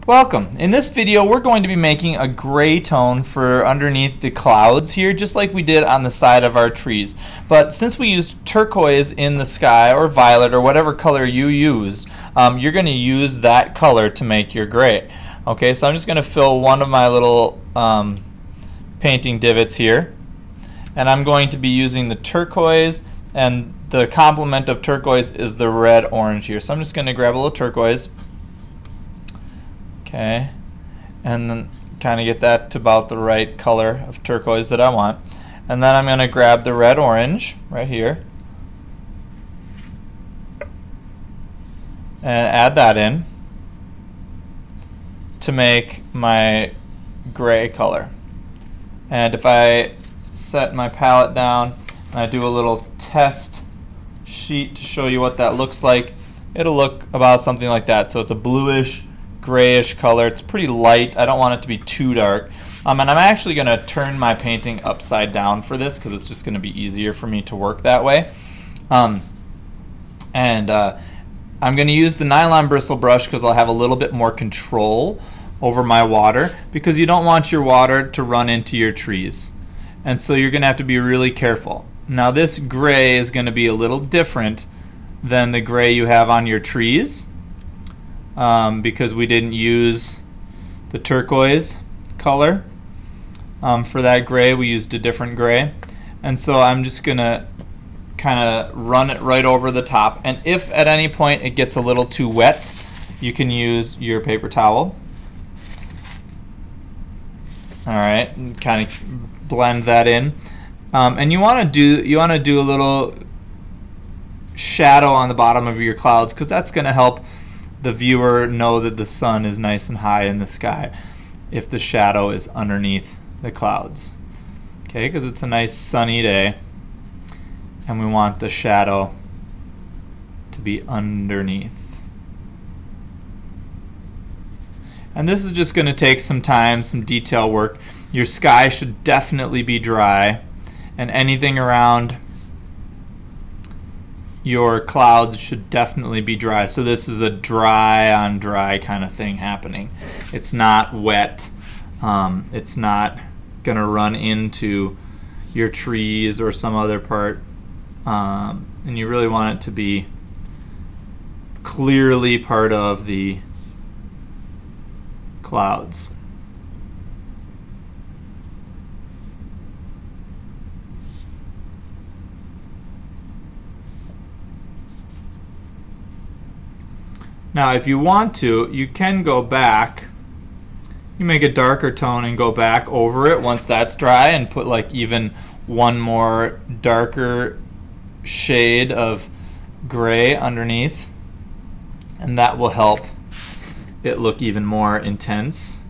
Welcome. In this video we're going to be making a gray tone for underneath the clouds here, just like we did on the side of our trees. But since we used turquoise in the sky, or violet, or whatever color you used, you're going to use that color to make your gray. Okay, so I'm just going to fill one of my little painting divots here, and I'm going to be using the turquoise, and the complement of turquoise is the red-orange here. So I'm just going to grab a little turquoise. Okay, and then kind of get that to about the right color of turquoise that I want. And then I'm going to grab the red-orange right here and add that in to make my gray color. And if I set my palette down and I do a little test sheet to show you what that looks like, it'll look about something like that. So it's a bluish grayish color. It's pretty light. I don't want it to be too dark. And I'm actually going to turn my painting upside down for this because it's just going to be easier for me to work that way. I'm going to use the nylon bristle brush because I'll have a little bit more control over my water, because you don't want your water to run into your trees. And so you're going to have to be really careful. Now this gray is going to be a little different than the gray you have on your trees. Because we didn't use the turquoise color for that gray. We used a different gray, and so I'm just gonna kind of run it right over the top, and if at any point it gets a little too wet, you can use your paper towel. Alright, and kind of blend that in, and you want to do a little shadow on the bottom of your clouds, because that's going to help the viewer know that the sun is nice and high in the sky if the shadow is underneath the clouds. Okay, because it's a nice sunny day and we want the shadow to be underneath. And this is just going to take some time, some detail work. Your sky should definitely be dry, and anything around your clouds should definitely be dry. So this is a dry on dry kind of thing happening. It's not wet. It's not going to run into your trees or some other part. And you really want it to be clearly part of the clouds. Now if you want to, you can go back, you make a darker tone and go back over it once that's dry and put like even one more darker shade of gray underneath, and that will help it look even more intense.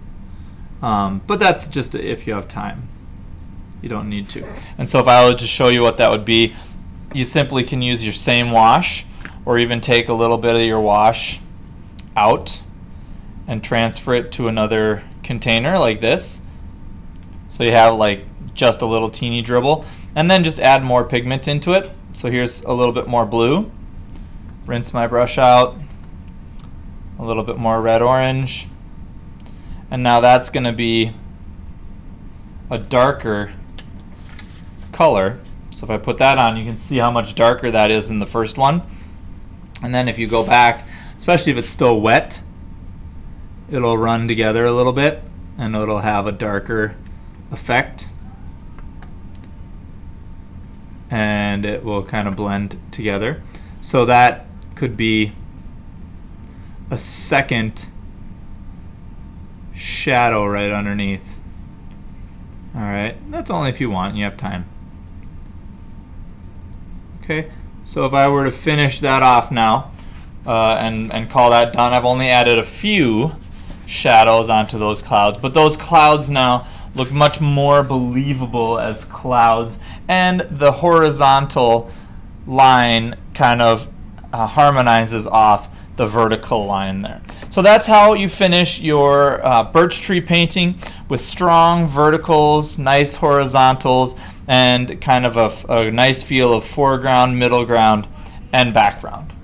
But that's just if you have time. You don't need to. And so if I were to show you what that would be, you simply can use your same wash, or even take a little bit of your wash out and transfer it to another container like this, so you have like just a little teeny dribble, and then just add more pigment into it. So here's a little bit more blue, rinse my brush out, a little bit more red orange, and now that's going to be a darker color. So if I put that on, you can see how much darker that is in the first one. And then if you go back, especially if it's still wet, it'll run together a little bit and it'll have a darker effect, and it will kind of blend together. So that could be a second shadow right underneath. Alright, that's only if you want, you have time. Okay, so if I were to finish that off now, and call that done, I've only added a few shadows onto those clouds, but those clouds now look much more believable as clouds, and the horizontal line kind of harmonizes off the vertical line there. So that's how you finish your birch tree painting, with strong verticals, nice horizontals, and kind of a nice feel of foreground, middle ground, and background.